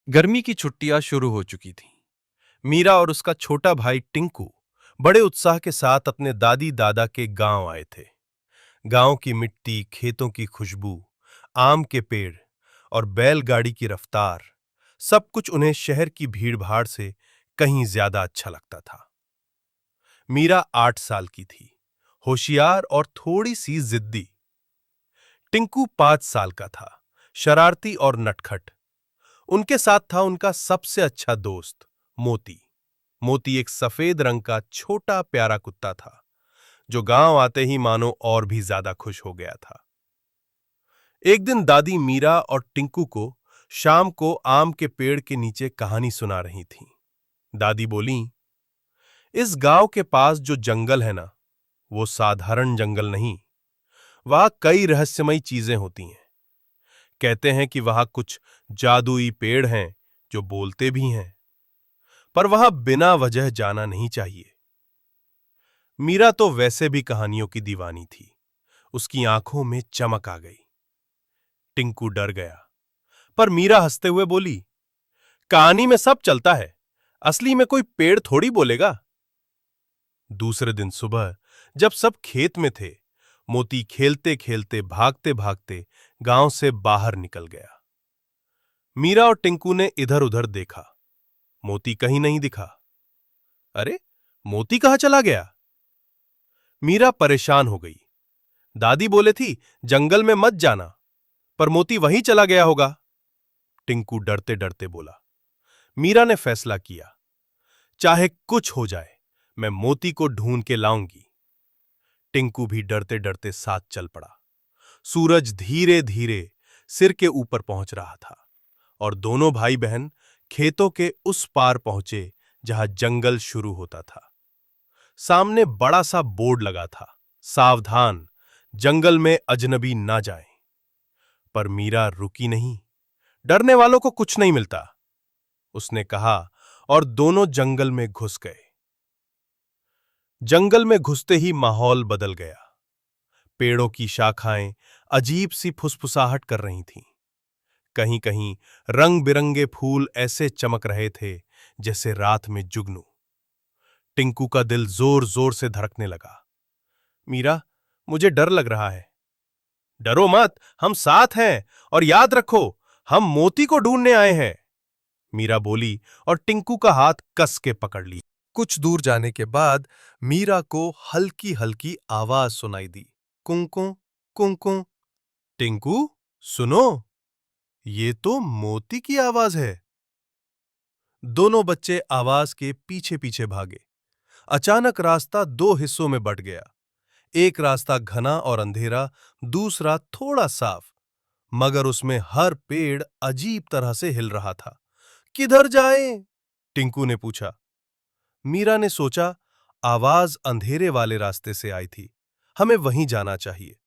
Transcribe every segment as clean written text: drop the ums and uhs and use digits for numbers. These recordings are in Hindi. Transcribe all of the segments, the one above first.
गर्मी की छुट्टियां शुरू हो चुकी थीं। मीरा और उसका छोटा भाई टिंकू बड़े उत्साह के साथ अपने दादी दादा के गांव आए थे। गांव की मिट्टी, खेतों की खुशबू, आम के पेड़ और बैलगाड़ी की रफ्तार, सब कुछ उन्हें शहर की भीड़-भाड़ से कहीं ज्यादा अच्छा लगता था। मीरा 8 साल की थी, होशियार और थोड़ी सी जिद्दी। टिंकू 5 साल का था, शरारती और नटखट। उनके साथ था उनका सबसे अच्छा दोस्त मोती। मोती एक सफेद रंग का छोटा प्यारा कुत्ता था, जो गांव आते ही मानो और भी ज्यादा खुश हो गया था। एक दिन दादी मीरा और टिंकू को शाम को आम के पेड़ के नीचे कहानी सुना रही थीं। दादी बोलीं, इस गांव के पास जो जंगल है ना, वो साधारण जंगल नहीं। वहां कई रहस्यमयी चीजें होती हैं। कहते हैं कि वहां कुछ जादुई पेड़ हैं जो बोलते भी हैं, पर वहां बिना वजह जाना नहीं चाहिए। मीरा तो वैसे भी कहानियों की दीवानी थी। उसकी आंखों में चमक आ गई। टिंकू डर गया, पर मीरा हंसते हुए बोली, कहानी में सब चलता है, असली में कोई पेड़ थोड़ी बोलेगा। दूसरे दिन सुबह जब सब खेत में थे, मोती खेलते खेलते भागते भागते गांव से बाहर निकल गया। मीरा और टिंकू ने इधर उधर देखा, मोती कहीं नहीं दिखा। अरे, मोती कहां चला गया? मीरा परेशान हो गई। दादी बोले थी जंगल में मत जाना, पर मोती वहीं चला गया होगा। टिंकू डरते डरते बोला। मीरा ने फैसला किया, चाहे कुछ हो जाए, मैं मोती को ढूंढ के लाऊंगी। टिंकू भी डरते डरते साथ चल पड़ा। सूरज धीरे धीरे सिर के ऊपर पहुंच रहा था और दोनों भाई बहन खेतों के उस पार पहुंचे जहां जंगल शुरू होता था। सामने बड़ा सा बोर्ड लगा था, सावधान, जंगल में अजनबी ना जाएं। पर मीरा रुकी नहीं। डरने वालों को कुछ नहीं मिलता, उसने कहा, और दोनों जंगल में घुस गए। जंगल में घुसते ही माहौल बदल गया। पेड़ों की शाखाएं अजीब सी फुसफुसाहट कर रही थीं। कहीं कहीं रंग बिरंगे फूल ऐसे चमक रहे थे जैसे रात में जुगनू। टिंकू का दिल जोर जोर से धड़कने लगा। मीरा, मुझे डर लग रहा है। डरो मत, हम साथ हैं, और याद रखो, हम मोती को ढूंढने आए हैं। मीरा बोली और टिंकू का हाथ कस के पकड़ ली। कुछ दूर जाने के बाद मीरा को हल्की हल्की आवाज सुनाई दी, कुंकू कुंकू। टिंकू, सुनो, ये तो मोती की आवाज है। दोनों बच्चे आवाज के पीछे पीछे भागे। अचानक रास्ता दो हिस्सों में बंट गया। एक रास्ता घना और अंधेरा, दूसरा थोड़ा साफ, मगर उसमें हर पेड़ अजीब तरह से हिल रहा था। किधर जाएं? टिंकू ने पूछा। मीरा ने सोचा, आवाज अंधेरे वाले रास्ते से आई थी, हमें वहीं जाना चाहिए।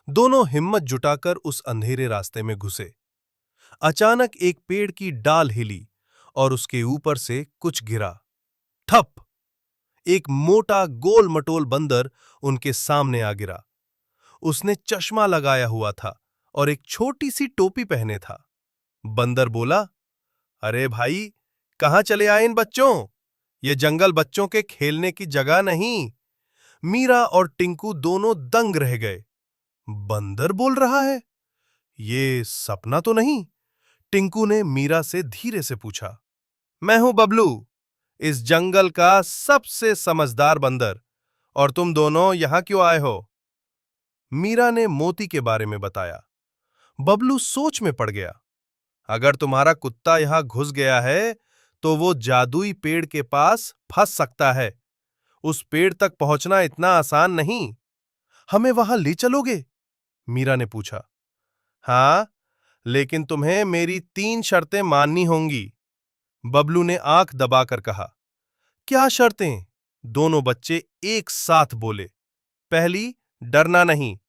दोनों हिम्मत जुटाकर उस अंधेरे रास्ते में घुसे। अचानक एक पेड़ की डाल हिली और उसके ऊपर से कुछ गिरा। ठप! एक मोटा गोल मटोल बंदर उनके सामने आ गिरा। उसने चश्मा लगाया हुआ था और एक छोटी सी टोपी पहने था। बंदर बोला, अरे भाई, कहां चले आए इन बच्चों? ये जंगल बच्चों के खेलने की जगह नहीं। मीरा और टिंकू दोनों दंग रह गए। बंदर बोल रहा है, ये सपना तो नहीं? टिंकू ने मीरा से धीरे से पूछा। मैं हूं बबलू, इस जंगल का सबसे समझदार बंदर, और तुम दोनों यहां क्यों आए हो? मीरा ने मोती के बारे में बताया। बबलू सोच में पड़ गया। अगर तुम्हारा कुत्ता यहां घुस गया है, तो वो जादुई पेड़ के पास फंस सकता है। उस पेड़ तक पहुंचना इतना आसान नहीं। हमें वहां ले चलोगे? मीरा ने पूछा। हाँ, लेकिन तुम्हें मेरी 3 शर्तें माननी होंगी, बबलू ने आंख दबाकर कहा। क्या शर्तें? दोनों बच्चे एक साथ बोले। पहली, डरना नहीं।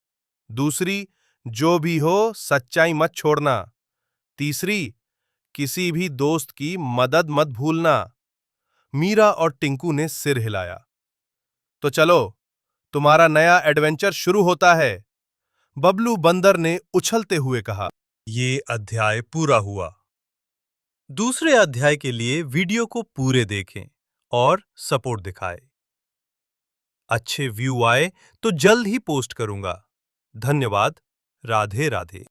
दूसरी, जो भी हो सच्चाई मत छोड़ना। तीसरी, किसी भी दोस्त की मदद मत भूलना। मीरा और टिंकू ने सिर हिलाया। तो चलो, तुम्हारा नया एडवेंचर शुरू होता है, बबलू बंदर ने उछलते हुए कहा। ये अध्याय पूरा हुआ। दूसरे अध्याय के लिए वीडियो को पूरे देखें और सपोर्ट दिखाएं। अच्छे व्यू आए तो जल्द ही पोस्ट करूंगा। धन्यवाद। राधे राधे।